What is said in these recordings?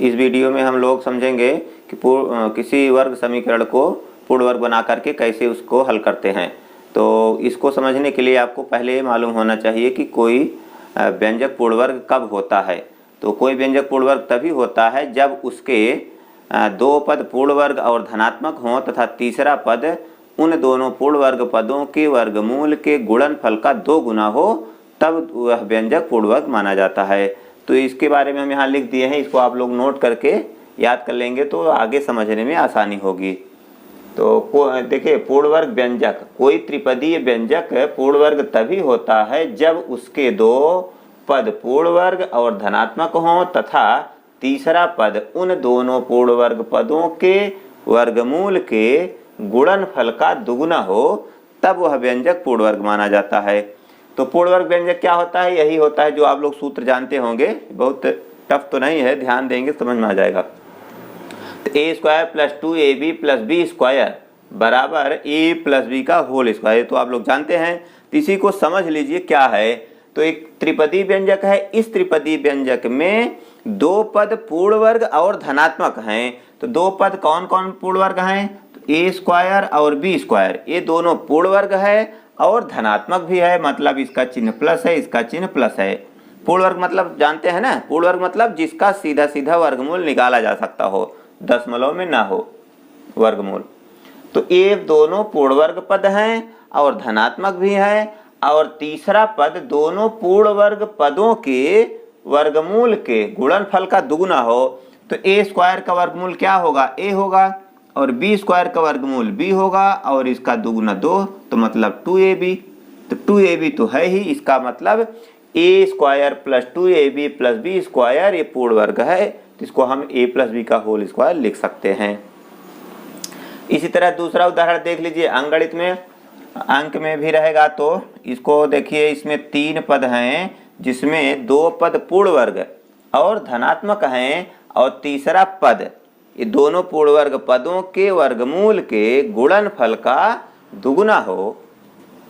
इस वीडियो में हम लोग समझेंगे कि किसी वर्ग समीकरण को पूर्ण वर्ग बना करके कैसे उसको हल करते हैं। तो इसको समझने के लिए आपको पहले मालूम होना चाहिए कि कोई व्यंजक पूर्ण वर्ग कब होता है। तो कोई व्यंजक पूर्ण वर्ग तभी होता है जब उसके दो पद पूर्ण वर्ग और धनात्मक हों तथा तीसरा पद उन दोनों पूर्ण वर्ग पदों के वर्गमूल के गुणनफल का 2 गुना हो, तब वह व्यंजक पूर्ण वर्ग माना जाता है। तो इसके बारे में हम यहाँ लिख दिए हैं, इसको आप लोग नोट करके याद कर लेंगे तो आगे समझने में आसानी होगी। तो देखिए, पूर्ण वर्ग व्यंजक, कोई त्रिपदीय व्यंजक पूर्ण वर्ग तभी होता है जब उसके दो पद पूर्ण वर्ग और धनात्मक हों तथा तीसरा पद उन दोनों पूर्ण वर्ग पदों के वर्गमूल के गुणनफल का दुगुना हो, तब वह व्यंजक पूर्ण वर्ग माना जाता है। तो पूर्ण वर्ग व्यंजक क्या होता है? यही होता है जो आप लोग सूत्र जानते होंगे, बहुत टफ तो नहीं है, ध्यान देंगे समझ में आ जाएगा। तो a² + 2ab + b² बराबर a + b का होल स्क्वायर, तो आप लोग जानते हैं। तो इसी को समझ लीजिए क्या है। तो एक त्रिपदी व्यंजक है, इस त्रिपदी व्यंजक में दो पद पूर्ण वर्ग और धनात्मक हैं। तो दो पद कौन कौन पूर्ण वर्ग हैं? तो a² और b², ये दोनों पूर्ण वर्ग है और धनात्मक भी है, मतलब इसका चिन्ह प्लस है, इसका चिन्ह प्लस है। पूर्ण वर्ग मतलब जानते हैं ना, पूर्ण वर्ग मतलब जिसका सीधा सीधा वर्गमूल निकाला जा सकता हो, दशमलव में ना हो वर्गमूल। तो ये दोनों पूर्ण वर्ग पद हैं और धनात्मक भी है, और तीसरा पद दोनों पूर्ण वर्ग पदों के वर्गमूल के गुणनफल का दुगुना हो। तो a² का वर्गमूल क्या होगा? a होगा, और b² का वर्गमूल b होगा, और इसका दुगुना 2, तो मतलब 2ab। तो 2ab तो है ही, इसका मतलब a² + 2ab + b² ये पूर्ण वर्ग है, तो इसको हम a + b का होल स्क्वायर लिख सकते हैं। इसी तरह दूसरा उदाहरण देख लीजिए, अंकगणित में, अंक में भी रहेगा। तो इसको देखिए, इसमें 3 पद हैं जिसमें 2 पद पूर्ण वर्ग और धनात्मक हैं, और तीसरा पद ये दोनों पूर्ण वर्ग पदों के वर्गमूल के गुणनफल का दुगुना हो।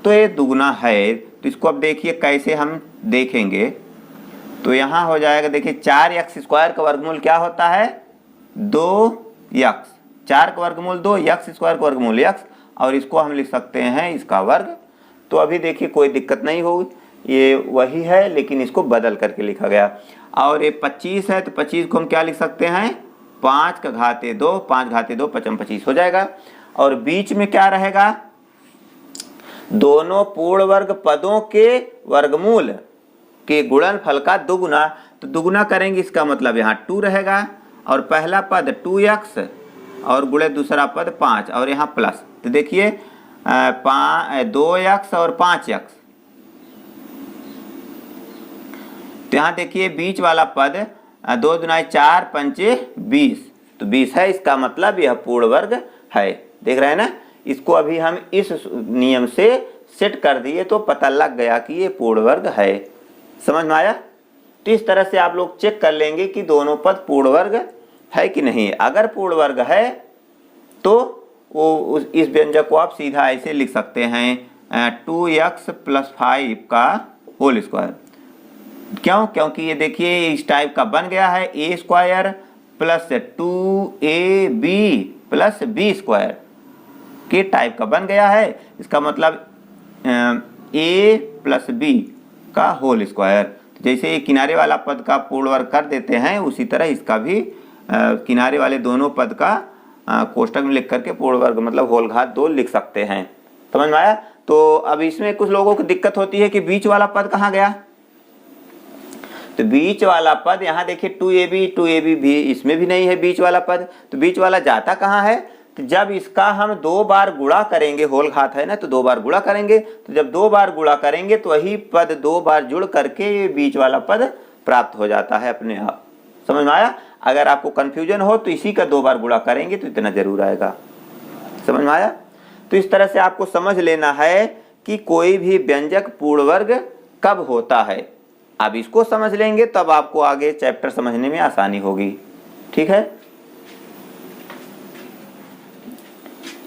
तो ये दुगुना है, तो इसको अब देखिए कैसे हम देखेंगे। तो यहाँ हो जाएगा, देखिए 4x² का वर्गमूल क्या होता है? 2x। 4 का वर्गमूल 2, x² का वर्गमूल x, और इसको हम लिख सकते हैं इसका वर्ग। तो अभी देखिए कोई दिक्कत नहीं होगी, ये वही है लेकिन इसको बदल करके लिखा गया। और ये 25 है, तो 25 को हम क्या लिख सकते हैं? 5 का घाते 2, 5 घाते 2 5 25 हो जाएगा। और बीच में क्या रहेगा? दोनों पूर्ण वर्ग पदों के वर्गमूल के गुणनफल का दुगुना। तो दुगुना करेंगे, इसका मतलब यहाँ 2 रहेगा, और पहला पद 2x और गुणे दूसरा पद 5, और यहाँ प्लस। तो देखिए 2x और 5x। तो यहाँ देखिए बीच वाला पद 2 दूना 4, 5 20, तो 20 है, इसका मतलब यह पूर्ण वर्ग है। देख रहे हैं ना, इसको अभी हम इस नियम से सेट कर दिए तो पता लग गया कि ये पूर्ण वर्ग है। समझ में आया? तो इस तरह से आप लोग चेक कर लेंगे कि दोनों पद पूर्ण वर्ग है कि नहीं। अगर पूर्ण वर्ग है तो वो इस व्यंजक को आप सीधा ऐसे लिख सकते हैं 2x + 5 का होल स्क्वायर। क्यों? क्योंकि ये देखिए इस टाइप का बन गया है, a² + 2ab + b² के टाइप का बन गया है। इसका मतलब a + b का होल स्क्वायर। जैसे ये किनारे वाला पद का पूर्ण वर्ग कर देते हैं, उसी तरह इसका भी किनारे वाले दोनों पद का कोष्टक में लिख करके पूर्ण वर्ग मतलब होल घात 2 लिख सकते हैं। समझ में आया? तो अब इसमें कुछ लोगों को दिक्कत होती है कि बीच वाला पद कहाँ गया? तो बीच वाला पद यहाँ देखिए 2ab भी इसमें भी नहीं है बीच वाला पद। तो बीच वाला जाता कहाँ है? तो जब इसका हम 2 बार गुणा करेंगे, होल घात है ना, तो 2 बार गुणा करेंगे। तो जब 2 बार गुणा करेंगे तो वही पद 2 बार जुड़ करके ये बीच वाला पद प्राप्त हो जाता है अपने आप। समझ में आया? अगर आपको कंफ्यूजन हो तो इसी का 2 बार गुणा करेंगे तो इतना जरूर आएगा। समझ में आया? तो इस तरह से आपको समझ लेना है कि कोई भी व्यंजक पूर्ण वर्ग कब होता है। अब इसको समझ लेंगे तब आपको आगे चैप्टर समझने में आसानी होगी। ठीक है?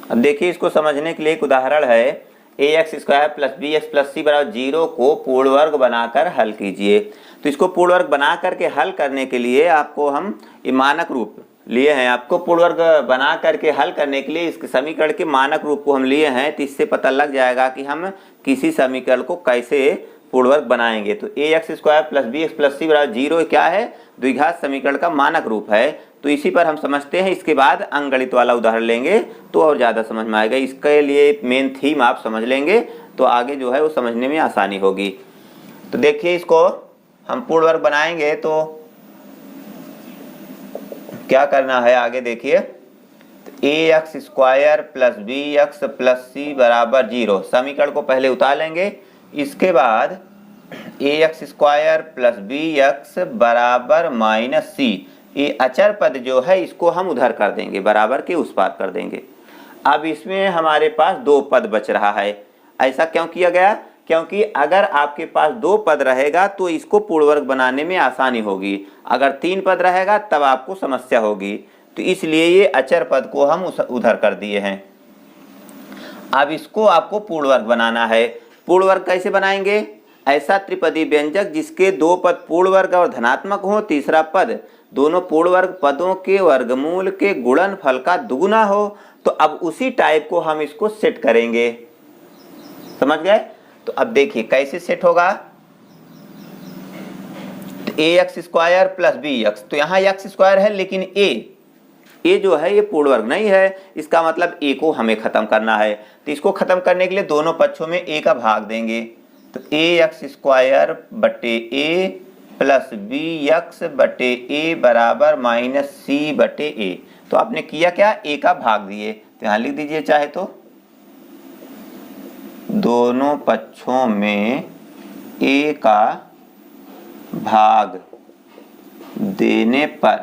अब देखिए, इसको समझने के लिए एक उदाहरण है। ax² plus bx plus c बराबर 0 को पूर्ण वर्ग बनाकर हल कीजिए। तो इसको पूर्ण वर्ग बना करके हल करने के लिए आपको हम ये मानक रूप लिए हैं। आपको पूर्ण वर्ग बना करके हल करने के लिए इस समीकरण के मानक रूप को हम लिए हैं। तो इससे पता लग जाएगा कि हम किसी समीकरण को कैसे पूर्ण वर्ग बनाएंगे। तो ax² plus bx plus c बराबर 0 क्या है? द्विघात समीकरण का मानक रूप है। तो इसी पर हम समझते हैं। इसके बाद अंकगणित वाला उदाहरण लेंगे तो और ज़्यादा समझ में आएगा। इसके लिए मेन थीम आप समझ लेंगे तो आगे जो है वो समझने में आसानी होगी। तो देखिए, इसको हम पूर्ण वर्ग बनाएंगे तो क्या करना है आगे देखिए। ax² plus bx plus c बराबर 0 समीकरण को पहले उतार लेंगे। इसके बाद ax² प्लस bx बराबर माइनस c, ये अचर पद जो है इसको हम उधर कर देंगे, बराबर के उस पार कर देंगे। अब इसमें हमारे पास दो पद बच रहा है। ऐसा क्यों किया गया? क्योंकि अगर आपके पास दो पद रहेगा तो इसको पूर्ण वर्ग बनाने में आसानी होगी। अगर तीन पद रहेगा तब आपको समस्या होगी। तो इसलिए ये अचर पद को हम उधर कर दिए हैं। अब इसको आपको पूर्ण वर्ग बनाना है। पूर्ण वर्ग कैसे बनाएंगे? ऐसा त्रिपदी व्यंजक जिसके दो पद पूर्ण वर्ग और धनात्मक हो, तीसरा पद दोनों पूर्ण वर्ग पदों के वर्गमूल के गुणनफल का दुगुना हो। तो अब उसी टाइप को हम इसको सेट करेंगे। समझ गए? तो अब देखिए कैसे सेट होगा। तो ax² प्लस bx, तो यहाँ x² है लेकिन a जो है ये पूर्ण वर्ग नहीं है। इसका मतलब a को हमें खत्म करना है। तो इसको खत्म करने के लिए दोनों पक्षों में a का भाग देंगे। तो ax² बटे a प्लस bx बटे a बराबर माइनस c बटे a। तो आपने किया क्या? a का भाग दिए। तो यहाँ लिख दीजिए चाहे तो, दोनों पक्षों में a का भाग देने पर,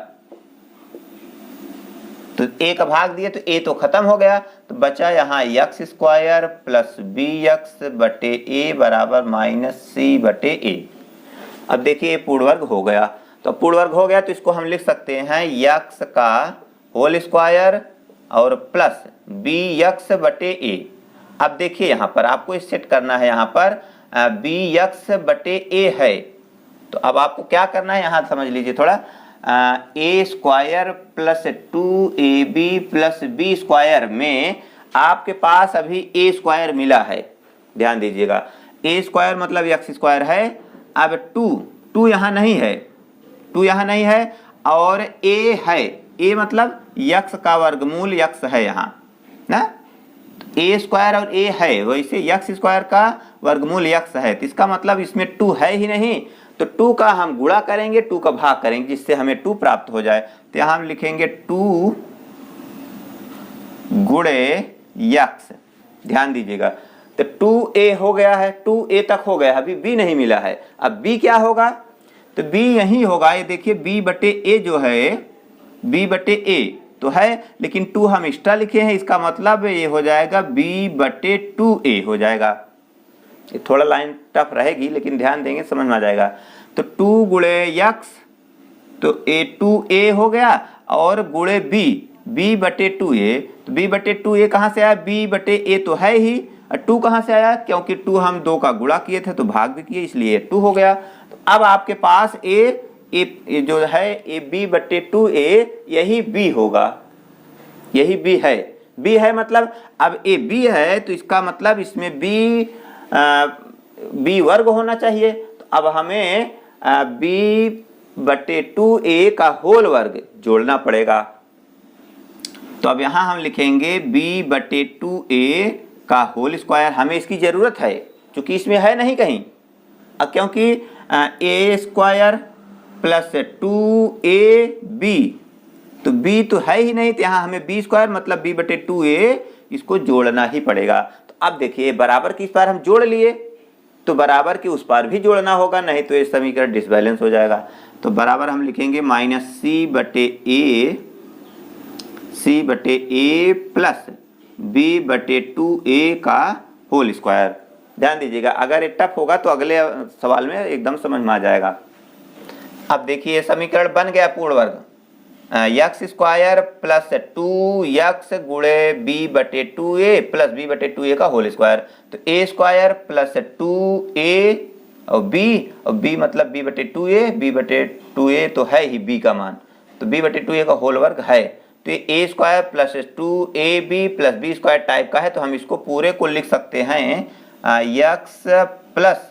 तो a का भाग दिए तो a तो खत्म हो गया। तो बचा यहाँ x² प्लस bx बटे a बराबर माइनस c बटे a। अब देखिए ये पूर्ण वर्ग हो गया। तो पूर्ण वर्ग हो गया तो इसको हम लिख सकते हैं x का होल स्क्वायर और प्लस bx बटे a। अब देखिए यहाँ पर आपको सेट करना है। यहाँ पर bx बटे a है। तो अब आपको क्या करना है यहाँ समझ लीजिए थोड़ा। a² plus 2ab plus b² में आपके पास अभी a² मिला है। ध्यान दीजिएगा, a² मतलब x² है। अब 2 यहाँ नहीं है, 2 यहाँ नहीं है और a है। a मतलब x का वर्गमूल x है यहाँ ना। a² और a है, वैसे x² का वर्गमूल x है। तो इसका मतलब इसमें 2 है ही नहीं। तो 2 का हम गुणा करेंगे, 2 का भाग करेंगे जिससे हमें 2 प्राप्त हो जाए। तो यहाँ हम लिखेंगे 2 गुणे x। ध्यान दीजिएगा, तो 2a हो गया है, 2a तक हो गया, अभी b नहीं मिला है। अब b क्या होगा? तो b यही होगा। ये देखिए b बटे a जो है, b बटे a तो है लेकिन 2 हम एक्स्ट्रा लिखे हैं। इसका मतलब ये हो जाएगा b बटे 2a हो जाएगा। ये थोड़ा लाइन टफ रहेगी लेकिन ध्यान देंगे समझ में आ जाएगा। तो 2 गुणे x, तो a2a हो गया और गुणे b बटे 2a। तो b बटे 2a कहाँ से आया? b बटे a तो है ही, और 2 कहाँ से आया? क्योंकि 2 हम 2 का गुणा किए थे तो भाग भी किए, इसलिए 2 हो गया। तो अब आपके पास a जो है a b बटे 2a यही b होगा, यही b है मतलब अब a b है तो इसका मतलब इसमें b वर्ग होना चाहिए। तो अब हमें b बटे 2a का होल वर्ग जोड़ना पड़ेगा। तो अब यहाँ हम लिखेंगे b बटे 2a का होल स्क्वायर। हमें इसकी जरूरत है क्योंकि इसमें है नहीं कहीं, क्योंकि a² प्लस 2ab, तो b तो है ही नहीं। तो यहाँ हमें b² मतलब b बटे 2a इसको जोड़ना ही पड़ेगा। तो अब देखिए बराबर की इस पार हम जोड़ लिए तो बराबर के उस पार भी जोड़ना होगा, नहीं तो ये समीकरण डिसबैलेंस हो जाएगा। तो बराबर हम लिखेंगे माइनस c बटे a प्लस b बटे 2a का होल स्क्वायर। ध्यान दीजिएगा, अगर ये टफ होगा तो अगले सवाल में एकदम समझ में आ जाएगा। अब देखिए समीकरण बन गया पूर्ण वर्ग। यक्स स्क्वायर प्लस 2x गुणे बी बटे 2a प्लस बी बटे 2a का होल स्क्वायर। तो a स्क्वायर प्लस 2a और b मतलब b बटे 2a तो है ही b का मान, तो b बटे 2a का होल वर्ग है। तो ये a square plus 2ab plus B square type का है, तो हम इसको पूरे को लिख सकते हैं यक्स प्लस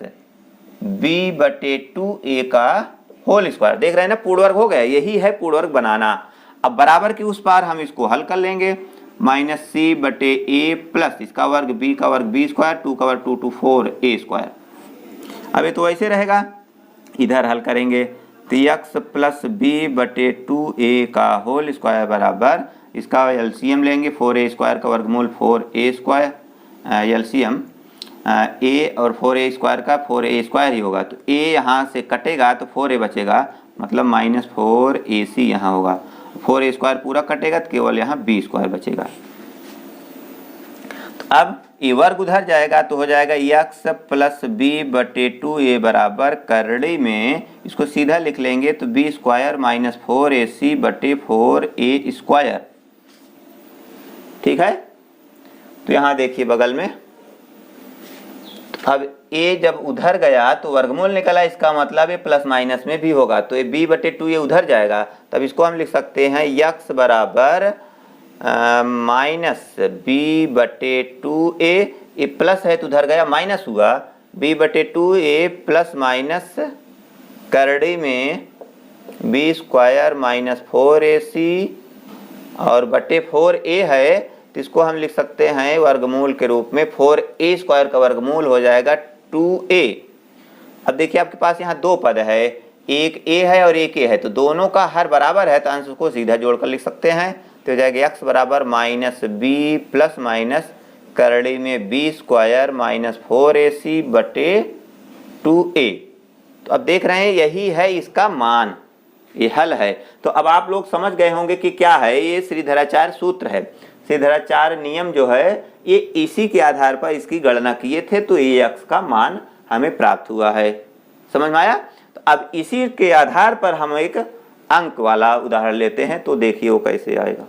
b बटे 2a का होल स्क्वायर। देख रहे हैं ना, पूर्ण वर्ग हो गया, यही है पूर्ण वर्ग बनाना। अब बराबर के उस पार हम इसको हल कर लेंगे, माइनस सी बटे ए प्लस इसका वर्ग बी का वर्ग बी स्क्वायर, 2 का वर्ग 2 2 4 ए स्क्वायर। अब ये तो ऐसे रहेगा, इधर हल करेंगे तो यक्स प्लस बी बटे 2a का होल स्क्वायर बराबर इसका एलसीएम लेंगे, 4a स्क्वायर का वर्गमूल 4a स्क्वायर, एलसीएम a और 4a स्क्वायर का 4a स्क्वायर ही होगा। तो a यहाँ से कटेगा तो 4a बचेगा, मतलब माइनस 4ac यहाँ होगा। 4a स्क्वायर पूरा कटेगा तो केवल यहाँ b स्क्वायर बचेगा। तो अब ये वर्ग उधर जाएगा तो हो जाएगा यक्स प्लस बी बटे 2a बराबर करड़ी में इसको सीधा लिख लेंगे तो b स्क्वायर माइनस 4ac बटे 4a स्क्वायर। ठीक है, तो यहाँ देखिए बगल में, अब a जब उधर गया तो वर्गमूल निकला, इसका मतलब ये प्लस माइनस में भी होगा, तो ये b बटे 2a उधर जाएगा, तब इसको हम लिख सकते हैं यक्स बराबर माइनस b बटे 2a, ये प्लस है तो उधर गया माइनस हुआ, b बटे 2a प्लस माइनस करड़ी में b स्क्वायर माइनस 4ac और बटे 4a है, तो इसको हम लिख सकते हैं वर्गमूल के रूप में 4a स्क्वायर का वर्गमूल हो जाएगा 2a। अब देखिए आपके पास यहाँ दो पद है, एक a है और एक a है, तो दोनों का हर बराबर है तो अंश को सीधा जोड़कर लिख सकते हैं। तो हो जाएगा x बराबर माइनस b प्लस माइनस करड़ी में b स्क्वायर माइनस 4ac बटे 2a। तो अब देख रहे हैं यही है इसका मान, ये हल है। तो अब आप लोग समझ गए होंगे कि क्या है, ये श्रीधराचार्य सूत्र है। श्रीधराचार्य नियम जो है ये इसी के आधार पर इसकी गणना किए थे, तो ये x का मान हमें प्राप्त हुआ है। समझ में आया? तो अब इसी के आधार पर हम एक अंक वाला उदाहरण लेते हैं, तो देखिए वो कैसे आएगा।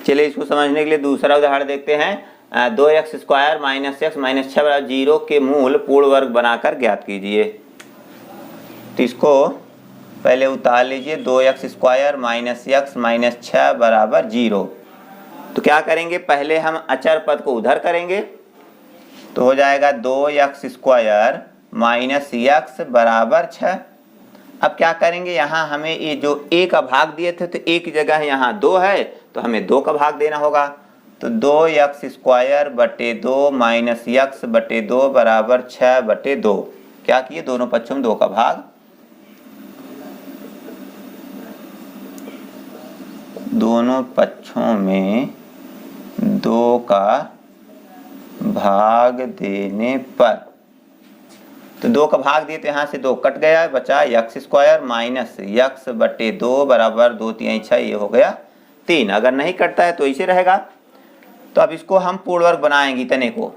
चलिए इसको समझने के लिए दूसरा उदाहरण देखते हैं। 2x square minus x minus 6 बराबर 0 के मूल पूर्ण वर्ग बनाकर ज्ञात कीजिए। तो इसको पहले उतार लीजिए, 2x square minus x minus 6 बराबर 0। तो क्या करेंगे, पहले हम अचर पद को उधर करेंगे, तो हो जाएगा 2x स्क्वायर माइनस x बराबर 6। अब क्या करेंगे, यहाँ हमें ये जो a का भाग दिए थे तो a की जगह यहाँ 2 है, तो हमें 2 का भाग देना होगा। तो 2x स्क्वायर बटे 2 माइनस x बटे 2 बराबर 6 बटे 2। क्या किए, दोनों पक्षों में 2 का भाग, दोनों पक्षों में 2 का भाग देने पर, तो 2 का भाग दिए तो यहाँ से 2 कट गया, बचा x स्क्वायर माइनस x बटे 2 बराबर 2 3 6, ये हो गया 3। अगर नहीं कटता है तो इसे रहेगा। तो अब इसको हम पूर्ण वर्ग बनाएंगे। इतने को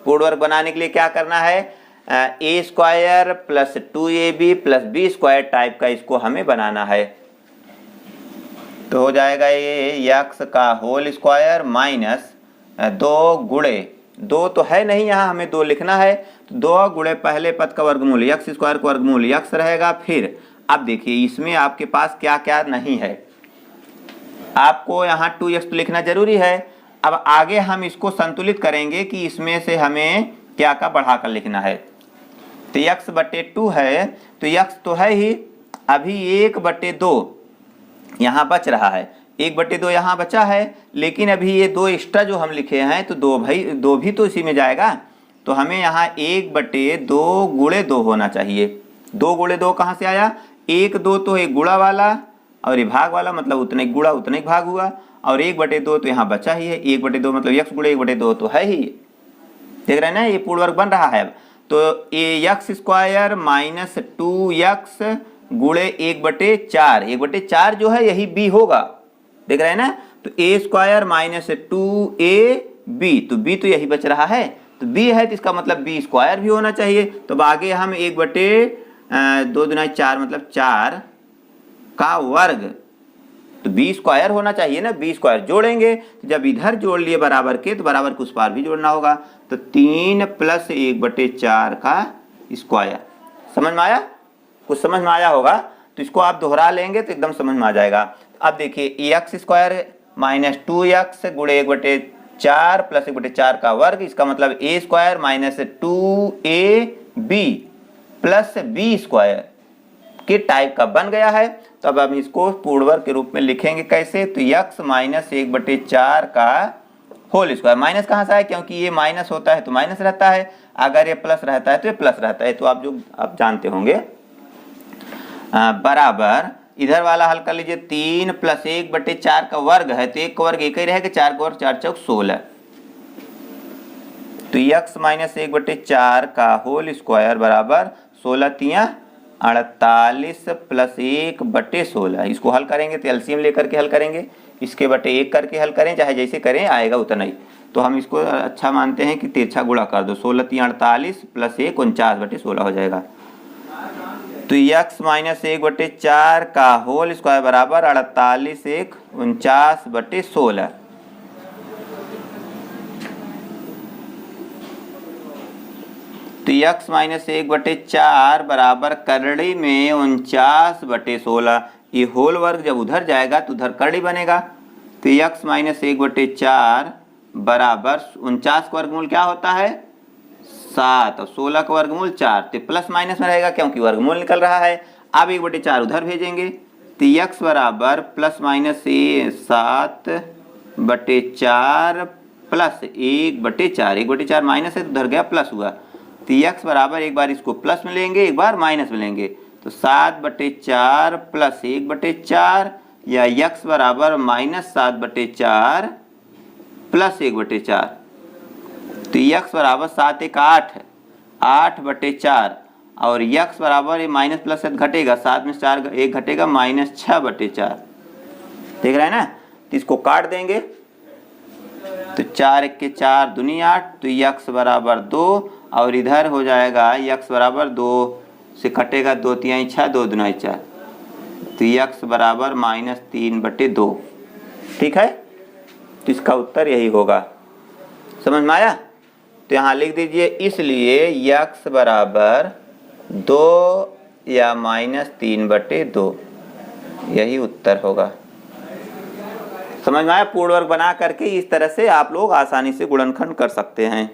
पूर्ण वर्ग बनाने के लिए क्या करना है, a square plus 2ab plus b square type का इसको हमें बनाना है। तो हो जाएगा ये x का होल स्क्वायर माइनस 2 गुणे 2 तो है नहीं, यहाँ हमें 2 लिखना है, तो 2 गुणे पहले पद का वर्गमूल x स्क्वायर का वर्गमूल x रहेगा। फिर अब देखिए इसमें आपके पास क्या क्या नहीं है, आपको यहाँ 2x तो लिखना जरूरी है। अब आगे हम इसको संतुलित करेंगे कि इसमें से हमें क्या क्या बढ़ाकर लिखना है। तो x बटे 2 है, तो x तो है ही, अभी 1 बटे 2 यहाँ बच रहा है, 1 बटे 2 यहाँ बचा है, लेकिन अभी ये 2 एक्स्ट्रा जो हम लिखे हैं तो 2 भी तो इसी में जाएगा। तो हमें यहाँ 1 बटे 2 गुणे 2 होना चाहिए। 2 गुणे 2 कहाँ से आया, 1 2 तो एक गुणा वाला और ये भाग वाला, मतलब उतने गुणा उतने ही भाग हुआ, और 1 बटे 2 तो यहाँ बचा ही है। 1 बटे 2 मतलब x गुणे 1 बटे 2 तो है ही, देख रहे हैं ना, ये पूर्ण वर्ग बन रहा है। तो ये x स्क्वायर माइनस 2x गुणे 1 बटे 4, 1 बटे 4 जो है यही b होगा, देख रहे हैं ना। तो a स्क्वायर माइनस 2ab, तो b तो यही बच रहा है, तो b है तो इसका मतलब b स्क्वायर भी होना चाहिए। तो अब आगे हम 1 बटे 2 दूना 4 मतलब 4 का वर्ग, तो बी स्क्वायर होना चाहिए ना, बी स्क्वायर जोड़ेंगे, जब इधर जोड़ लिए बराबर के तो बराबर के उस पार भी जोड़ना होगा, तो 3 + 1/4 का स्क्वायर। समझ में आया? कुछ समझ में आया होगा तो इसको आप दोहरा लेंगे तो एकदम समझ में आ जाएगा। अब देखिए x स्क्वायर माइनस 2x गुणे 1/4 प्लस 1/4 का वर्ग, इसका मतलब a square minus 2ab plus b square के टाइप का बन गया है। तो अब हम इसको पूर्ण वर्ग के रूप में लिखेंगे कैसे, तो x माइनस 1/4 का होल स्क्वायर, माइनस कहाँ से आया, क्योंकि ये माइनस होता है तो माइनस रहता है, अगर ये प्लस रहता है तो ये प्लस रहता है, तो आप जानते होंगे, बराबर इधर वाला हल कर लीजिए, 3 + 1/4 का वर्ग है तो 1 का वर्ग 1 ही रहेगा, 4 का वर्ग 4 × 16, तो x माइनस 1/4 का होल स्क्वायर बराबर 16 × 48 प्लस 1/16। इसको हल करेंगे तो एलसीएम लेकर के हल करेंगे, इसके बटे 1 करके हल करें, चाहे जैसे करें आएगा उतना ही। तो हम इसको अच्छा मानते हैं कि तिरछा गुणा कर दो, 16 × 48 प्लस 1 49/16 हो जाएगा। तो x माइनस 1/4 का होल स्क्वायर बराबर 48 1 49/16। तो x माइनस 1/4 बराबर करड़ी में 49/16, ये होल वर्ग जब उधर जाएगा तो उधर करड़ी बनेगा, तो x माइनस 1/4 बराबर 49 का वर्गमूल क्या होता है 7 और 16 का वर्गमूल 4, तो प्लस माइनस में रहेगा क्योंकि वर्गमूल निकल रहा है। अब 1/4 उधर भेजेंगे तो x बराबर प्लस माइनस 7/4 प्लस 1/4, 1/4 माइनस है तो उधर गया प्लस हुआ, तो x बराबर एक बार इसको प्लस में लेंगे एक बार माइनस में लेंगे, तो 7/4 प्लस 1/4 या x बराबर माइनस 7/4 प्लस 1/4, तो x बराबर 7 1 8 8/4 और x बराबर ये माइनस प्लस घटेगा, 7 में 4 1 घटेगा माइनस 6/4, देख रहे हैं ना। तो इसको काट देंगे तो 4 1 के 4 दूनी 8, तो x बराबर 2 और इधर हो जाएगा x बराबर 2 से कटेगा 2 3 6 2 दूना 4, तो x बराबर -3/2। ठीक है, तो इसका उत्तर यही होगा। समझ में आया? तो यहाँ लिख दीजिए, इसलिए x बराबर 2 या -3/2, यही उत्तर होगा। समझ में आया? पूर्ण वर्ग बना करके इस तरह से आप लोग आसानी से गुणनखंड कर सकते हैं।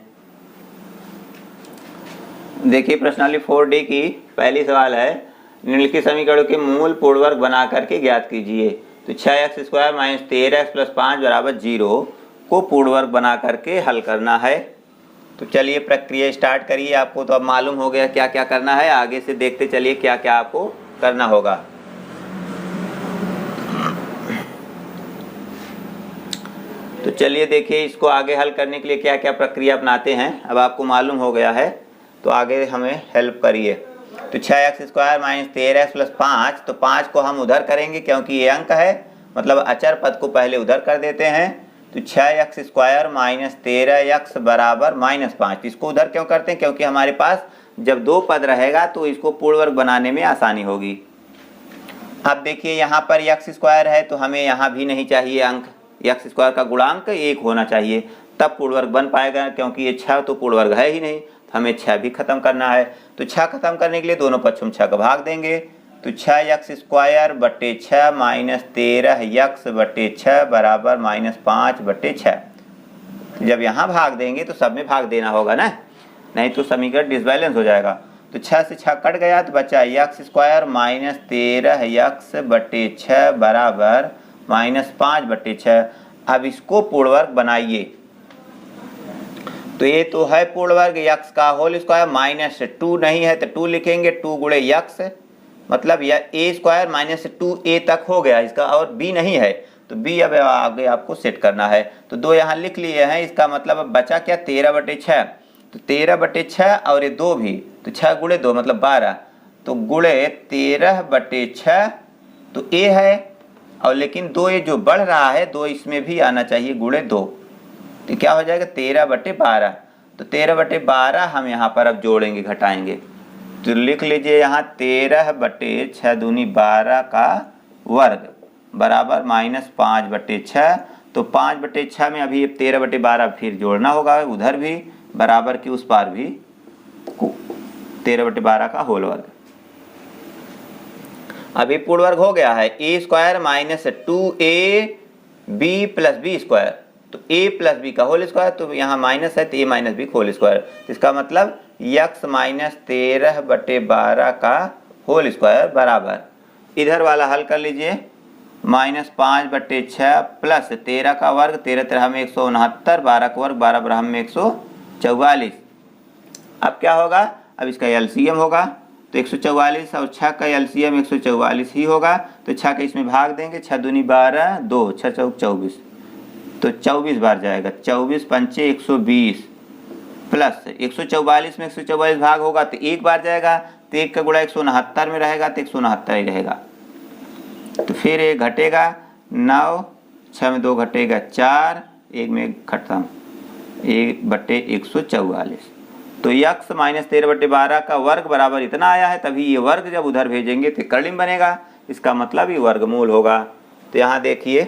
देखिए प्रश्नावली 4D की पहली सवाल है, निम्नलिखित समीकरणों के मूल पूर्ण वर्ग बना करके ज्ञात कीजिए। तो 6x square minus 13x plus 5 बराबर 0 को पूर्ण वर्ग बना करके हल करना है। तो चलिए प्रक्रिया स्टार्ट करिए। आपको तो अब मालूम हो गया क्या क्या करना है, आगे से देखते चलिए क्या क्या आपको करना होगा। तो चलिए देखिए इसको आगे हल करने के लिए क्या क्या प्रक्रिया अपनाते हैं, अब आपको मालूम हो गया है तो आगे हमें हेल्प करिए। तो 6x square minus 13x plus 5, तो 5 को हम उधर करेंगे क्योंकि ये अंक है, मतलब अचर पद को पहले उधर कर देते हैं। तो 6x स्क्वायर माइनस 13x बराबर -5, इसको उधर क्यों करते हैं, क्योंकि हमारे पास जब दो पद रहेगा तो इसको पूर्ण वर्ग बनाने में आसानी होगी। अब देखिए यहाँ पर x स्क्वायर है तो हमें यहाँ भी नहीं चाहिए अंक, x स्क्वायर का गुणांक 1 होना चाहिए तब पूर्ण वर्ग बन पाएगा, क्योंकि ये 6 तो पूर्ण वर्ग है ही नहीं, तो हमें 6 भी खत्म करना है। तो 6 खत्म करने के लिए दोनों पक्षों में 6 का भाग देंगे, तो 6x स्क्वायर बटे 6 माइनस 13x बटे 6 बराबर -5/6। जब यहाँ भाग देंगे तो सब में भाग देना होगा ना, नहीं तो समीकरण डिसबैलेंस हो जाएगा। तो 6 से 6 कट गया तो बचा x स्क्वायर माइनस 13x बटे 6 बराबर -5/6। अब इसको पूर्ण वर्ग बनाइए। तो ये तो है पूर्ण वर्ग x का होल स्क्वायर, -2 नहीं है तो 2 लिखेंगे, 2 गुणे x, मतलब यह a स्क्वायर माइनस 2a तक हो गया इसका, और b नहीं है तो b अब आगे आपको सेट करना है। तो 2 यहाँ लिख लिए हैं, इसका मतलब अब बचा क्या 13/6, तो 13/6 और ये 2 भी, तो 6 गुणे 2 मतलब 12, तो गुणे 13/6, तो a है और लेकिन 2 ये जो बढ़ रहा है 2 इसमें भी आना चाहिए गुणे 2, तो क्या हो जाएगा 13/12। तो 13/12 हम यहाँ पर अब जोड़ेंगे घटाएंगे, तो लिख लीजिए यहाँ 13/6 दूनी 12 का वर्ग बराबर -5/6। तो 5/6 में अभी 13/12 फिर जोड़ना होगा, उधर भी बराबर की उस पार भी 13/12 का होल वर्ग। अभी पूर्ण वर्ग हो गया है a² minus 2ab plus b square. तो a प्लस b का होल स्क्वायर, तो यहाँ माइनस है तो a minus B whole square. तो इसका मतलब x माइनस 13/12 का होल स्क्वायर बराबर, इधर वाला हल कर लीजिए, -5/6 प्लस 13 का वर्ग, 13 13 में 169, 12 का वर्ग 12 12 में 144। अब क्या होगा, अब इसका एलसीएम होगा, तो 144 और 6 का एलसीएम 144 ही होगा। तो 6 का इसमें भाग देंगे, 6 दूनी 12, 2 6 चौक 24, तो 24 बार जाएगा, 24 पंचे 120 प्लस 144 में 144 भाग होगा तो एक बार जाएगा, तो 1 का गुणा 169 में रहेगा तो 169 ही रहेगा। तो फिर ये घटेगा 9, 6 में 2 घटेगा 4, 1 में खत्म, 1/144। तो x माइनस 13/12 का वर्ग बराबर इतना आया है, तभी ये वर्ग जब उधर भेजेंगे तो कर्लिम बनेगा, इसका मतलब ये वर्गमूल होगा। तो यहाँ देखिए,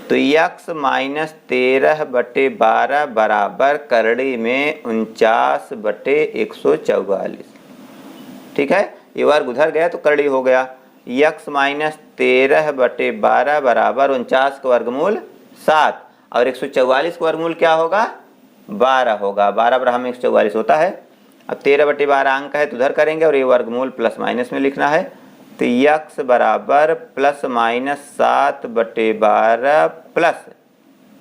तो x माइनस 13/12 बराबर करड़ी में 49/144। ठीक है, ये वर्ग उधर गया तो करड़ी हो गया। x माइनस 13/12 बराबर 49 का वर्गमूल 7 और 144 का वर्गमूल क्या होगा, 12 होगा। 12 बराबर में 144 होता है। अब 13/12 अंक है तो उधर करेंगे और ये वर्गमूल प्लस माइनस में लिखना है। तो x बराबर प्लस माइनस 7/12 प्लस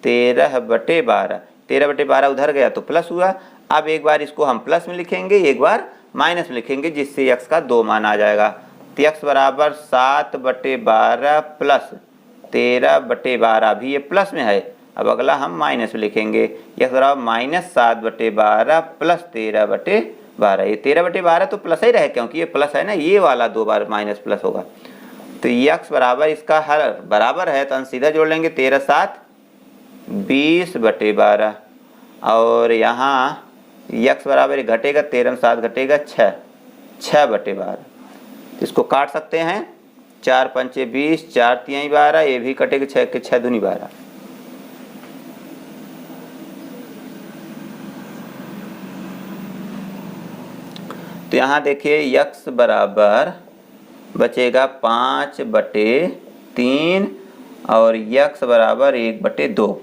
13/12, 13/12 उधर गया तो प्लस हुआ। अब एक बार इसको हम प्लस में लिखेंगे, एक बार माइनस में लिखेंगे, जिससे x का 2 मान आ जाएगा। तो x बराबर 7/12 प्लस 13/12, भी ये प्लस में है, अब अगला हम माइनस में लिखेंगे, x बराबर -7/12 प्लस 13/12। ये 13/12 तो प्लस ही रहे क्योंकि ये प्लस है ना, ये वाला 2 बार माइनस प्लस होगा। तो x बराबर, इसका हर बराबर है तो हम सीधा जोड़ लेंगे, 13 7 20/12 और यहाँ x बराबर घटेगा, 13 7 घटेगा 6, 6/12। इसको काट सकते हैं, 4 पंचे 20, 4 तिहाई 12, ये भी कटेगा, 6 के 6 दूनी 12। तो यहाँ देखिए x बराबर बचेगा 5/3 और x बराबर 1/2,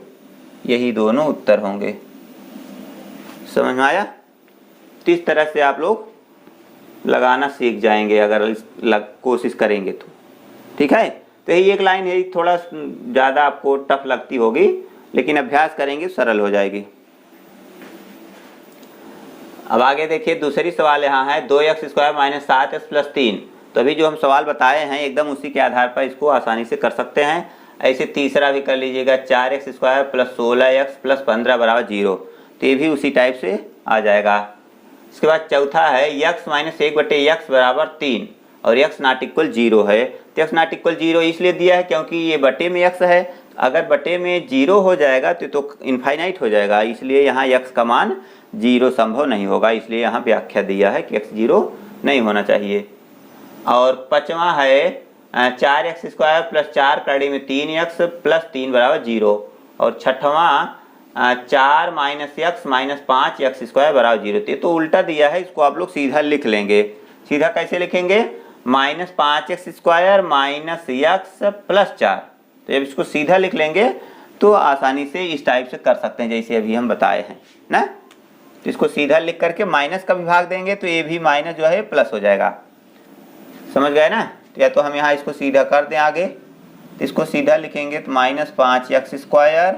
यही दोनों उत्तर होंगे। समझ में आया? तो इस तरह से आप लोग लगाना सीख जाएंगे अगर कोशिश करेंगे तो। ठीक है, तो यही एक लाइन है, थोड़ा ज़्यादा आपको टफ लगती होगी, लेकिन अभ्यास करेंगे सरल हो जाएगी। अब आगे देखिए, दूसरी सवाल यहाँ है 2x² माइनस 7x प्लस 3। तो अभी जो हम सवाल बताए हैं एकदम उसी के आधार पर इसको आसानी से कर सकते हैं। ऐसे तीसरा भी कर लीजिएगा, 4x² प्लस 16x प्लस 15 बराबर 0, तो ये भी उसी टाइप से आ जाएगा। इसके बाद चौथा है x माइनस 1/x बराबर 3 और x नॉट इक्वल 0 है। तो x नॉट इक्वल 0 इसलिए दिया है क्योंकि ये बटे में x है, अगर बटे में 0 हो जाएगा तो इनफाइनाइट हो जाएगा, इसलिए यहाँ x का मान 0 संभव नहीं होगा, इसलिए यहाँ व्याख्या दिया है कि x 0 नहीं होना चाहिए। और पांचवा है 4x² प्लस 4 कड़ी में 3x प्लस 3 बराबर 0 और छठवां 4 माइनस x माइनस 5x² बराबर 0। तो उल्टा दिया है, इसको आप लोग सीधा लिख लेंगे। सीधा कैसे लिखेंगे, -5x² माइनस x प्लस 4। तो जब इसको सीधा लिख लेंगे तो आसानी से इस टाइप से कर सकते हैं जैसे अभी हम बताए हैं ना। तो इसको सीधा लिख करके माइनस का विभाग देंगे तो ये भी माइनस जो है प्लस हो जाएगा। समझ गए ना? या तो हम यहाँ इसको सीधा कर दें आगे, तो इसको सीधा लिखेंगे तो -5x²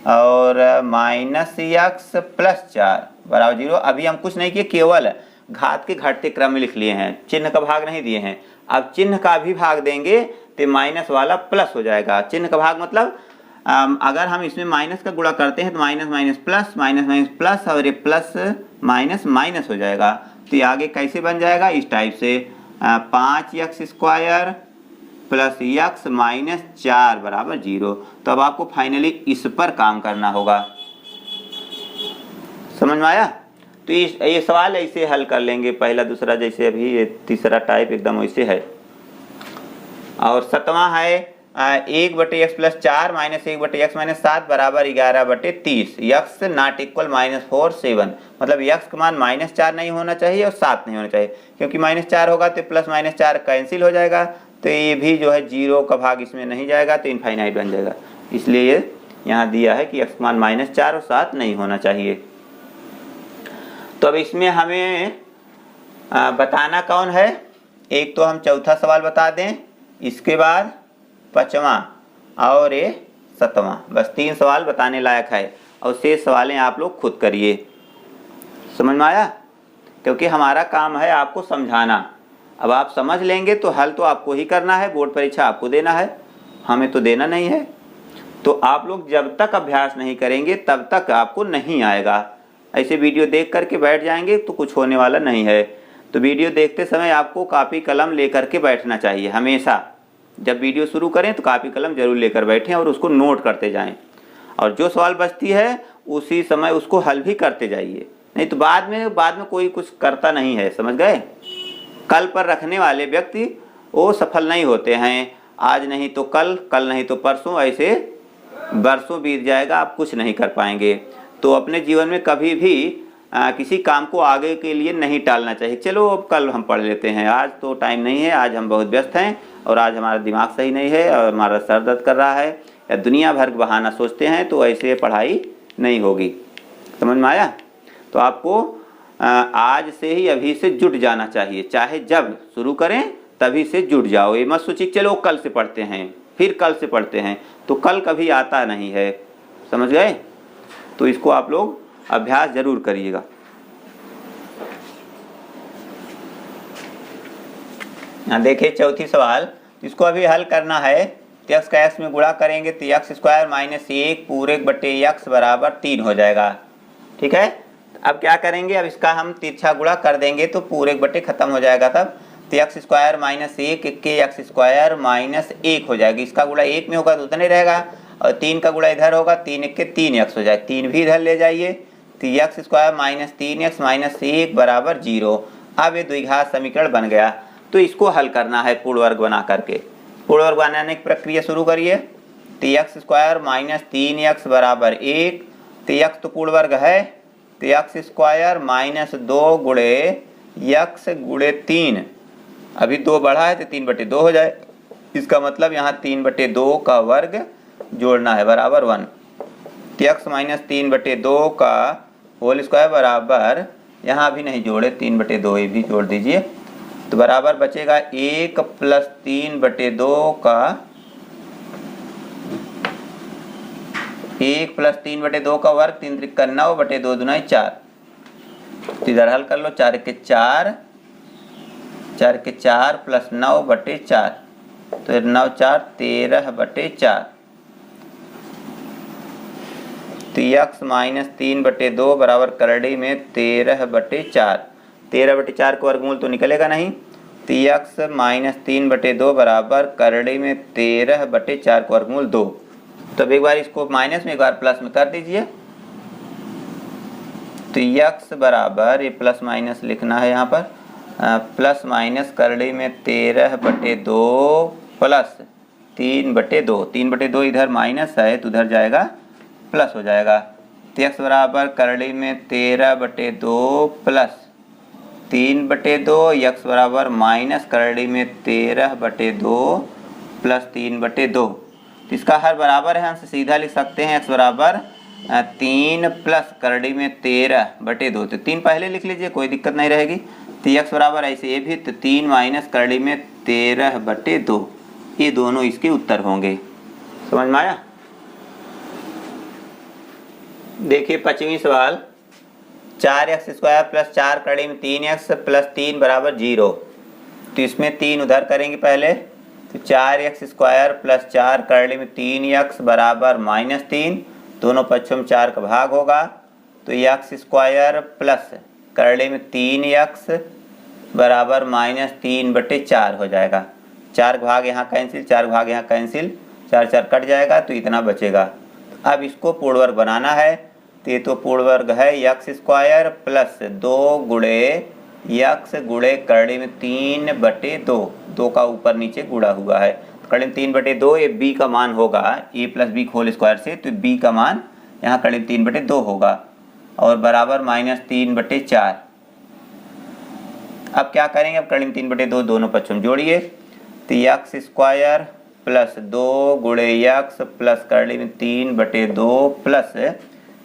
और -x प्लस 4 बराबर 0। अभी हम कुछ नहीं किए, केवल घात के घटते क्रम में लिख लिए हैं, चिन्ह का भाग नहीं दिए हैं। अब चिन्ह का भी भाग देंगे तो माइनस वाला प्लस हो जाएगा। चिन्ह का भाग मतलब अगर हम इसमें माइनस का गुणा करते हैं तो minus minus plus, minus minus plus और ये प्लस माइनस माइनस हो जाएगा। तो ये आगे कैसे बन जाएगा, इस टाइप से 5x² प्लस x माइनस 4 बराबर 0। तो अब आपको फाइनली इस पर काम करना होगा। समझ में आया? तो ये सवाल ऐसे हल कर लेंगे, पहला दूसरा जैसे अभी ये तीसरा टाइप एकदम वैसे है। और 7वां है 1/x plus 4 minus 1/x minus 7 बराबर 11/30, यक्स नॉट इक्वल -4 7, मतलब यक्स का मान -4 नहीं होना चाहिए और 7 नहीं होना चाहिए, क्योंकि -4 होगा तो प्लस -4 कैंसिल हो जाएगा, तो ये भी जो है 0 का भाग इसमें नहीं जाएगा तो इनफाइनाइट बन जाएगा। इसलिए ये यहाँ दिया है कि यक्स का मान -4 और 7 नहीं होना चाहिए। तो अब इसमें हमें बताना कौन है, एक तो हम चौथा सवाल बता दें, इसके बाद 5वां और ये 7वां, बस 3 सवाल बताने लायक है, और शेष सवालें आप लोग खुद करिए। समझ में आया? क्योंकि हमारा काम है आपको समझाना। अब आप समझ लेंगे तो हल तो आपको ही करना है, बोर्ड परीक्षा आपको देना है, हमें तो देना नहीं है। तो आप लोग जब तक अभ्यास नहीं करेंगे तब तक आपको नहीं आएगा। ऐसे वीडियो देख करके बैठ जाएंगे तो कुछ होने वाला नहीं है। तो वीडियो देखते समय आपको कापी कलम लेकर के बैठना चाहिए हमेशा। जब वीडियो शुरू करें तो कापी कलम जरूर लेकर बैठें और उसको नोट करते जाएं, और जो सवाल बचती है उसी समय उसको हल भी करते जाइए, नहीं तो बाद में कोई कुछ करता नहीं है। समझ गए? कल पर रखने वाले व्यक्ति वो सफल नहीं होते हैं। आज नहीं तो कल, कल नहीं तो परसों, ऐसे बरसों बीत जाएगा, आप कुछ नहीं कर पाएंगे। तो अपने जीवन में कभी भी किसी काम को आगे के लिए नहीं टालना चाहिए। चलो अब कल हम पढ़ लेते हैं, आज तो टाइम नहीं है, आज हम बहुत व्यस्त हैं, और आज हमारा दिमाग सही नहीं है, और हमारा सर दर्द कर रहा है, या दुनिया भर का बहाना सोचते हैं, तो ऐसे पढ़ाई नहीं होगी। समझ में आया? तो आपको आज से ही, अभी से जुट जाना चाहिए। चाहे जब शुरू करें तभी से जुट जाओ। ये मत सोचिए चलो कल से पढ़ते हैं, फिर कल से पढ़ते हैं, तो कल कभी आता नहीं है। समझ गए? तो इसको आप लोग अभ्यास जरूर करिएगा। यहाँ देखिए चौथी सवाल, इसको अभी हल करना है। तो x का x में गुणा करेंगे तो x² माइनस 1 पूरे बटे x बराबर 3 हो जाएगा। ठीक है? अब क्या करेंगे, अब इसका हम तिरछा गुणा कर देंगे तो पूरे बटे खत्म हो जाएगा। तब तो x² माइनस 1 के x² माइनस 1 हो जाएगी। इसका गुणा 1 में होगा तो उतना ही रहेगा, और 3 का गुणा इधर होगा, 3 1 के 3x हो जाए, 3 भी इधर ले जाइए, तो x² माइनस 3x माइनस 1 बराबर 0। अब ये द्विघात समीकरण बन गया। तो इसको हल करना है पूर्ण वर्ग बना करके। पूर्ण वर्ग बनाने की प्रक्रिया शुरू करिए। तो x² माइनस 3x बराबर 1, तो x तो पूर्ण वर्ग है, तो x² माइनस 2 गुणे x गुणे 3, अभी 2 बढ़ा है तो 3/2 हो जाए। इसका मतलब यहाँ 3/2 का वर्ग जोड़ना है बराबर 1। तो x माइनस 3/2 का होल स्क्वायर बराबर, यहाँ भी नहीं जोड़े 3/2, ये भी जोड़ दीजिए, तो बराबर बचेगा 1 प्लस 3/2 का 1 प्लस 3/2 का वर्ग, 3 त्रिक 9 बटे 2 दूना 4। तो इधर हल कर लो, 4 के 4, 4 के 4 प्लस 9 बटे 4, तो 9 4 13/4। तो x माइनस 3/2 बराबर करड़ी में 13/4। 13/4 का वर्गमूल तो निकलेगा नहीं, तो x माइनस 3/2 बराबर करड़ी में 13/4 का वर्गमूल 2। तो अब एक बार इसको माइनस में, एक बार प्लस में कर दीजिए। तो x बराबर, ये प्लस माइनस लिखना है यहाँ पर, प्लस माइनस करड़ी में 13/2 प्लस 3/2, 3/2 इधर माइनस है तो उधर जाएगा प्लस हो जाएगा। तो x बराबर करड़ी में 13/2 प्लस 3/2, x बराबर माइनस करड़ी में 13/2 प्लस 3/2। इसका हर बराबर है, हम सीधा लिख सकते हैं x बराबर 3 प्लस करड़ी में 13/2, तो 3 पहले लिख लीजिए, कोई दिक्कत नहीं रहेगी। तो x बराबर ऐसे ये भी, तो 3 माइनस करड़ी में 13/2, ये दोनों इसके उत्तर होंगे। समझ में आया? देखिए 5वीं सवाल, 4x² प्लस 4 करड़ी में 3x प्लस 3 बराबर 0। तो इसमें 3 उधर करेंगे पहले, तो 4x² प्लस 4 करड़ी में 3x बराबर -3, दोनों पक्षों में 4 का भाग होगा, तो x² प्लस करड़ी में 3x बराबर -3/4 हो जाएगा। 4 भाग यहाँ कैंसिल, 4 भाग यहाँ कैंसिल, 4 4 कट जाएगा, तो इतना बचेगा। अब इसको पूर्ण वर्ग बनाना है। तो ये तो पूर्ण वर्ग है यक्स स्क्वायर प्लस 2 गुणे यक्स गुणे करड़ी में 3/2, 2 का ऊपर नीचे गुणा हुआ है, करड़ी में 3/2, ये b का मान होगा a plus B whole square से, तो b का मान यहाँ करड़ी में 3/2 होगा और बराबर -3/4। अब क्या करेंगे, अब करड़ी में 3/2 दोनों पक्षों में जोड़िए, तो यक्स स्क्वायर प्लस 2 गुणे यक्स प्लस करड़ी में 3/2 प्लस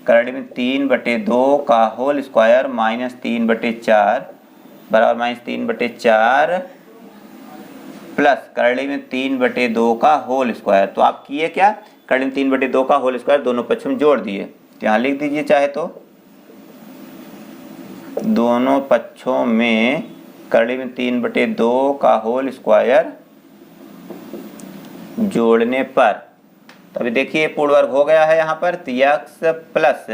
करड़ी में 3/2 का होल स्क्वायर -3/4 बराबर -3/4 प्लस करड़ी में 3/2 का होल स्क्वायर। तो आप किए क्या, करड़ी में 3/2 का होल स्क्वायर दोनों पक्षों में जोड़ दिए, तो यहाँ लिख दीजिए चाहे तो दोनों पक्षों में करड़ी में 3/2 का होल स्क्वायर जोड़ने पर, तो अभी देखिए पूर्ण वर्ग हो गया है यहाँ पर, तो यक्स प्लस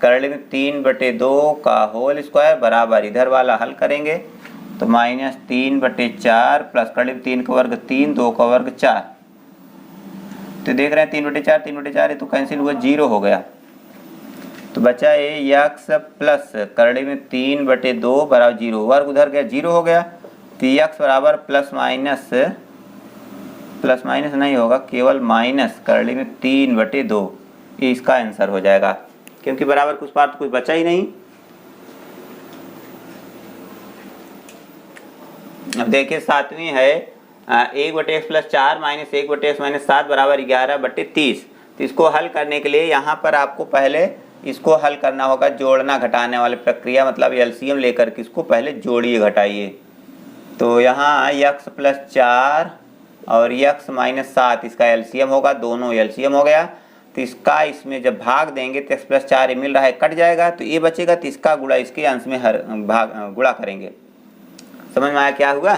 करड़ी में 3/2 का होल स्क्वायर बराबर इधर वाला हल करेंगे तो -3/4 प्लस करड़ी में 3 का वर्ग 3, 2 का वर्ग 4, तो देख रहे हैं 3/4 है तो कैंसिल हुआ, 0 हो गया, तो बचा ये यक्स प्लस करड़ी में 3/2 बराबर 0, वर्ग उधर गया 0 हो गया, तो यक्स बराबर प्लस माइनस नहीं होगा, केवल माइनस करड़ी में 3/2, ये इसका आंसर हो जाएगा, क्योंकि बराबर कुछ पार तो कुछ बचा ही नहीं। अब देखिए सातवीं है 1/x plus 4 minus 1/x minus 7 बराबर 11/30। तो इसको हल करने के लिए यहाँ पर आपको पहले इसको हल करना होगा जोड़ना घटाने वाली प्रक्रिया, मतलब एलसीएम लेकर के इसको पहले जोड़िए घटाइए। तो यहाँ x प्लस 4 और x माइनस 7 इसका एलसीएम होगा, दोनों एलसीएम हो गया, तो इसका इसमें जब भाग देंगे तो x प्लस 4 ये मिल रहा है कट जाएगा, तो ये बचेगा, तो इसका गुणा इसके अंश में हर भाग गुणा करेंगे। समझ में आया क्या हुआ,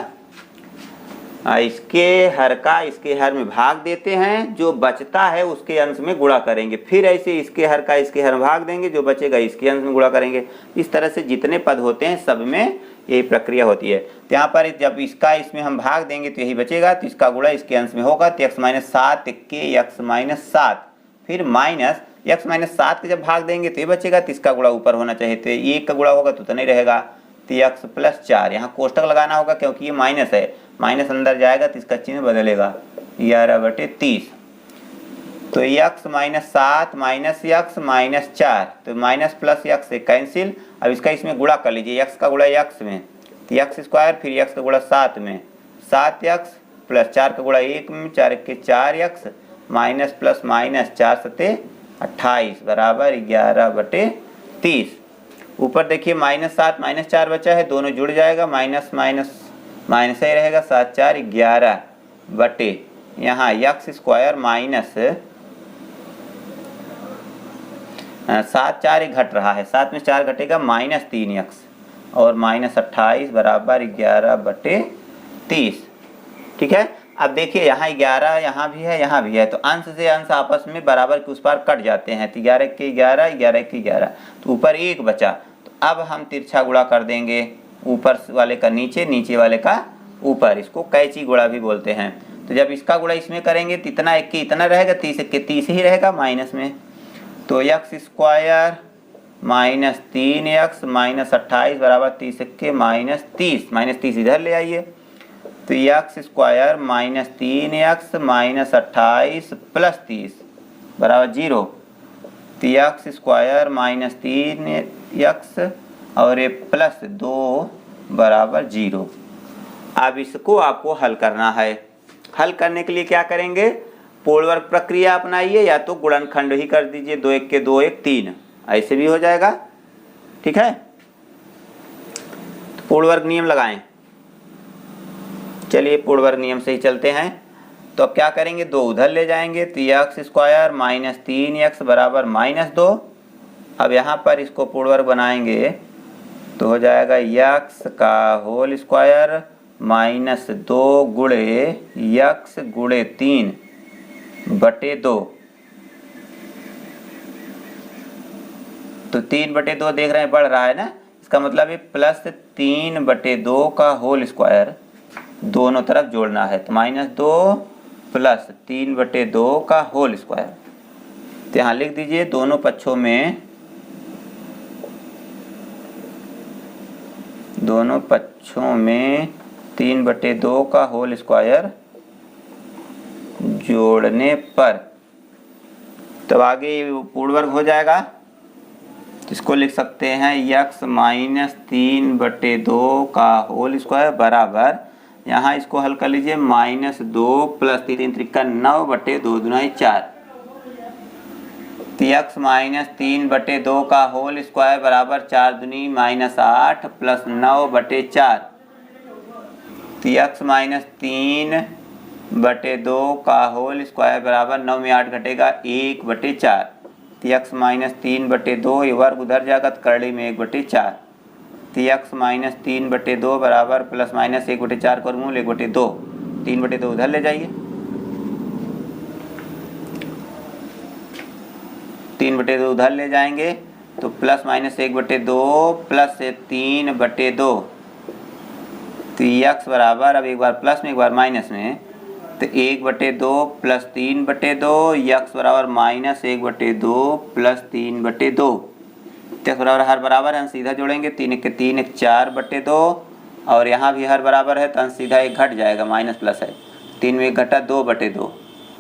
इसके हर का इसके हर में भाग देते हैं, जो बचता है उसके अंश में गुणा करेंगे, फिर ऐसे इसके हर का इसके हर में भाग देंगे, जो बचेगा इसके अंश में गुणा करेंगे। इस तरह से जितने पद होते हैं सब में यही प्रक्रिया होती है। तो यहाँ पर जब इसका इसमें हम भाग देंगे तो यही बचेगा, तो इसका गुणा इसके अंश में होगा, तो x माइनस 7 के x माइनस 7 फिर माइनस x माइनस 7 के जब भाग देंगे तो ये बचेगा, तो इसका गुणा ऊपर होना चाहिए, तो 1 का गुणा होगा तो नहीं रहेगा, तो x प्लस 4 यहाँ कोष्टक लगाना होगा क्योंकि ये माइनस है, माइनस अंदर जाएगा तो इसका चिन्ह बदलेगा 11/30। तो x minus 7 minus x minus 4, तो माइनस प्लस x से कैंसिल। अब इसका इसमें गुणा कर लीजिए, x का गुणा x में, तो x स्क्वायर फिर x का गुणा 7 में, 7x प्लस 4 का गुणा 1 में, 4 के 4x माइनस प्लस माइनस 4 सते 28 बराबर 11/30। ऊपर देखिए -7 -4 बचा है, दोनों जुड़ जाएगा, माइनस माइनस माइनस ही रहेगा, 7 4 11 बटे यहाँ x स्क्वायर माइनस 7 4 घट रहा है, 7 में 4 घटेगा -3x और -28 बराबर 11/30। ठीक है, अब देखिए यहाँ 11 यहाँ भी है यहाँ भी है, तो अंश से अंश आपस में बराबर के उस पार कट जाते हैं, तो 11 के 11 11 के 11, तो ऊपर 1 बचा, तो अब हम तिरछा गुणा कर देंगे, ऊपर वाले का नीचे नीचे वाले का ऊपर, इसको कैची गुणा भी बोलते हैं। तो जब इसका गुणा इसमें करेंगे तो इतना 1 के इतना रहेगा, 30 1 के 30 ही रहेगा माइनस में, तो x square minus 3x minus 28 बराबर 30 1 के -30 इधर ले आइए, तो x square minus 3x minus 28 plus 30 बराबर 0, तो x स्क्वायर माइनस 3x और ये प्लस 2 बराबर 0। अब इसको आपको हल करना है। हल करने के लिए क्या करेंगे, पूर्ण वर्ग प्रक्रिया अपनाइए, या तो गुणनखंड ही कर दीजिए, 2 1 के 2 1 3, ऐसे भी हो जाएगा। ठीक है, तो पूर्ण वर्ग नियम लगाएं। चलिए पूर्ण वर्ग नियम से ही चलते हैं। तो अब क्या करेंगे, 2 उधर ले जाएंगे, तो x स्क्वायर माइनस 3x बराबर -2। अब यहाँ पर इसको पूर्ण वर्ग बनाएंगे तो हो जाएगा x का होल स्क्वायर माइनस 2 गुणे x गुणे 3/2, तो 3/2 देख रहे हैं बढ़ रहा है ना, इसका मतलब है प्लस 3/2 का होल स्क्वायर दोनों तरफ जोड़ना है, तो -2 प्लस 3/2 का होल स्क्वायर, तो यहाँ लिख दीजिए दोनों पक्षों में दोनों पक्षों में 3/2 का होल स्क्वायर जोड़ने पर, तब आगे पूर्ण वर्ग हो जाएगा। इसको लिख सकते हैं x माइनस 3/2 का होल स्क्वायर बराबर, यहाँ इसको हल कर लीजिए, -2 प्लस 3 त्रिका 9/2 दूनाई 4। तो x माइनस 3/2 का होल स्क्वायर बराबर 4 दूनी -8 प्लस 9/4। तो x माइनस 3/2 का होल स्क्वायर बराबर 9 में 8 घटेगा 1/4। तो x माइनस 3/2 ये वर्ग उधर जाएगा तो करड़ी में 1/4। तो x माइनस 3/2 बराबर प्लस माइनस 1/4 का वर्गमूल 1/2। 3/2 उधर ले जाइए, 3/2 उधर ले जाएंगे तो प्लस माइनस 1/2 प्लस 3/2। तो x बराबर, अब एक बार प्लस में एक बार माइनस में, तो 1/2 प्लस 3/2, x बराबर माइनस 1/2 प्लस 3/2। x बराबर हर बराबर है, हम सीधा जोड़ेंगे, 3 1 3 1 4/2, और यहाँ भी हर बराबर है तो अंश सीधा एक घट जाएगा, माइनस प्लस है, 3 में 1 घटा 2/2,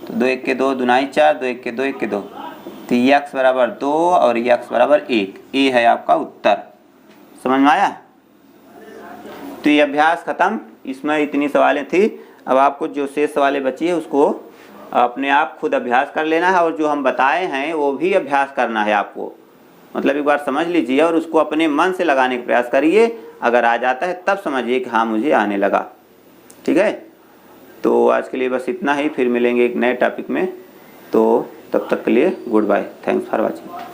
तो 2 1 2 दुनाई 4, 2 1 2 1 2। तो x बराबर 2 और x बराबर 1, ये है आपका उत्तर। समझ में आया? तो ये अभ्यास खत्म, इसमें इतनी सवालें थी। अब आपको जो शेष सवालें बची है उसको अपने आप खुद अभ्यास कर लेना है, और जो हम बताए हैं वो भी अभ्यास करना है आपको। मतलब एक बार समझ लीजिए और उसको अपने मन से लगाने का प्रयास करिए। अगर आ जाता है तब समझिए कि हाँ मुझे आने लगा। ठीक है, तो आज के लिए बस इतना ही, फिर मिलेंगे एक नए टॉपिक में। तो तब तक के लिए goodbye, thanks for watching.